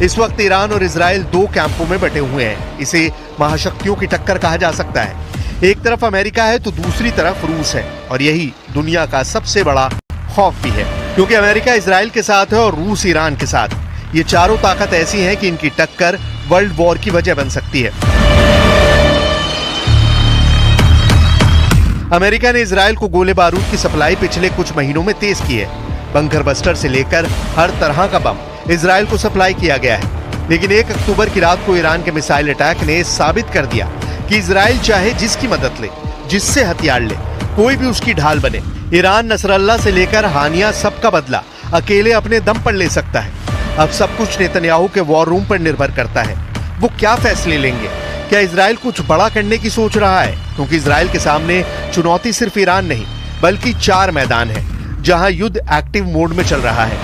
इस वक्त ईरान और इजराइल दो कैंपों में बटे हुए हैं। इसे महाशक्तियों की टक्कर कहा जा सकता है। एक तरफ अमेरिका है तो दूसरी तरफ रूस है, और यही दुनिया का सबसे बड़ा खौफ भी है, क्योंकि अमेरिका इजराइल के साथ है और रूस ईरान के साथ। ये चारों ताकत ऐसी हैं कि इनकी टक्कर वर्ल्ड वॉर की वजह बन सकती है। अमेरिका ने इजराइल को गोले बारूद की सप्लाई पिछले कुछ महीनों में तेज की है। बंकर बस्टर से लेकर हर तरह का बम इजराइल को सप्लाई किया गया है। लेकिन 1 अक्टूबर की रात को ईरान के मिसाइल अटैक ने साबित कर दिया कि इजराइल चाहे जिसकी मदद ले, जिससे हथियार ले, कोई भी उसकी ढाल बने, ईरान नसरल्ला से लेकर हानिया सबका बदला अकेले अपने दम पर ले सकता है। अब सब कुछ नेतन्याहू के वॉर रूम पर निर्भर करता है। वो क्या फैसले लेंगे? क्या इजराइल कुछ बड़ा करने की सोच रहा है? क्योंकि इजराइल के सामने चुनौती सिर्फ ईरान नहीं, बल्कि 4 मैदान है जहां युद्ध एक्टिव मोड में चल रहा है।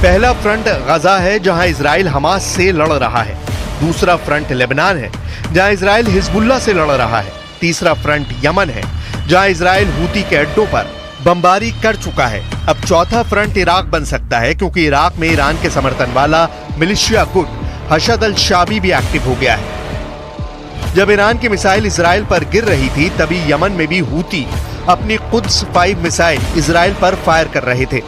पहला फ्रंट गजा है, जहां इजराइल हमास से लड़ रहा है। दूसरा फ्रंट लेबनान है, जहां इजराइल हिजबुल्लाह से लड़ रहा है। तीसरा फ्रंट यमन है, जहां इजराइल हूती के अड्डों पर बमबारी कर चुका है। अब चौथा फ्रंट इराक बन सकता है, क्योंकि इराक में ईरान के समर्थन वाला मिलिशिया गुट हशद अल शाबी भी एक्टिव हो गया है। जब ईरान की मिसाइल इजराइल पर गिर रही थी, तभी यमन में भी हूती अपनी कुद्स 5 मिसाइल इजराइल पर फायर कर रहे थे।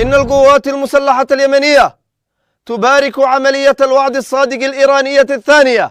इन्नल क़ुव्वात अल-मुसल्लहत अल-यमनिया तुबारिकु अमलियत अल-वअद अस-सादिक अल-ईरानिय्यत अथ-थानिया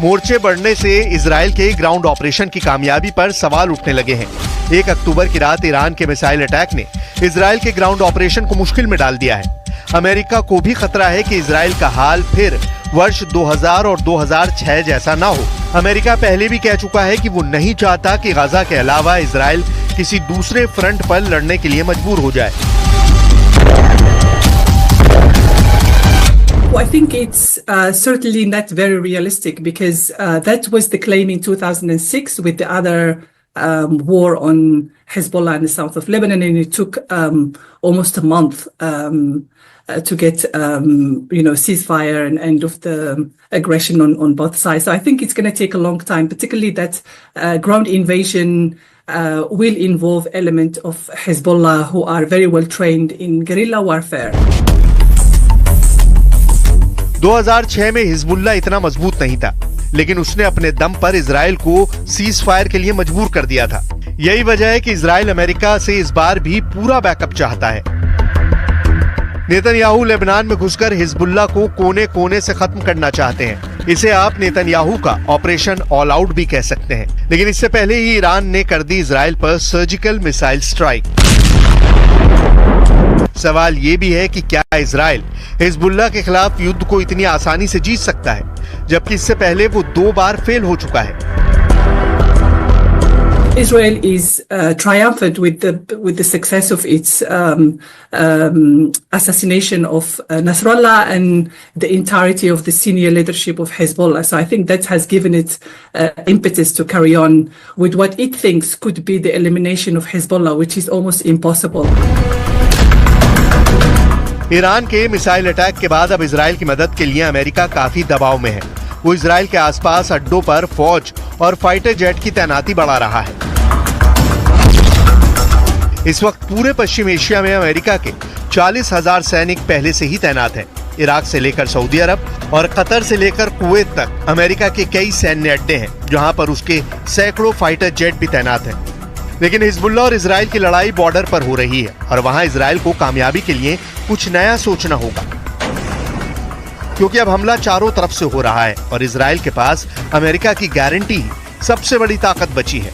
मोर्चे बढ़ने से इजराइल के ग्राउंड ऑपरेशन की कामयाबी पर सवाल उठने लगे हैं। 1 अक्टूबर की रात ईरान के मिसाइल अटैक ने इजराइल के ग्राउंड ऑपरेशन को मुश्किल में डाल दिया है। अमेरिका को भी खतरा है कि इजराइल का हाल फिर वर्ष 2000 और 2006 जैसा ना हो। अमेरिका पहले भी कह चुका है कि वो नहीं चाहता कि गाजा के अलावा इजराइल किसी दूसरे फ्रंट पर लड़ने के लिए मजबूर हो जाए। Well, I think it's certainly not very realistic because that was the claim in 2006 with the other war on Hezbollah in the south of Lebanon, and it took almost a month to get ceasefire and end of the aggression on both sides. So I think it's going to take a long time, particularly that ground invasion will involve element of Hezbollah who are very well trained in guerrilla warfare. 2006 में Hezbollah इतना मजबूत नहीं था, लेकिन उसने अपने दम पर इजराइल को सीज फायर के लिए मजबूर कर दिया था। यही वजह है कि इजराइल अमेरिका से इस बार भी पूरा बैकअप चाहता है। नेतन्याहू लेबनान में घुसकर हिजबुल्लाह को कोने कोने से खत्म करना चाहते हैं। इसे आप नेतन्याहू का ऑपरेशन ऑल आउट भी कह सकते हैं। लेकिन इससे पहले ही ईरान ने कर दी इजराइल पर सर्जिकल मिसाइल स्ट्राइक। सवाल ये भी है कि क्या इजराइल हिजबुल्लाह के खिलाफ युद्ध को इतनी आसानी से जीत सकता है, जबकि इससे पहले वो 2 बार फेल हो चुका है। Israel is triumphant with the success of its assassination of Nasrallah and the entirety of the senior leadership of Hezbollah. So I think that has given it impetus to carry on with what it thinks could be the elimination of Hezbollah, which is almost impossible. Iran के missile attack के बाद अब Israel की मदद के लिए America काफी दबाव में है। वो इजराइल के आसपास अड्डों पर फौज और फाइटर जेट की तैनाती बढ़ा रहा है। इस वक्त पूरे पश्चिम एशिया में अमेरिका के 40,000 सैनिक पहले से ही तैनात हैं। इराक से लेकर सऊदी अरब और कतर से लेकर कुवैत तक अमेरिका के कई सैन्य अड्डे हैं, जहां पर उसके सैकड़ों फाइटर जेट भी तैनात हैं। लेकिन हिजबुल्लाह और इजराइल की लड़ाई बॉर्डर पर हो रही है, और वहां इजराइल को कामयाबी के लिए कुछ नया सोचना होगा, क्योंकि अब हमला चारों तरफ से हो रहा है और इजराइल के पास अमेरिका की गारंटी ही सबसे बड़ी ताकत बची है।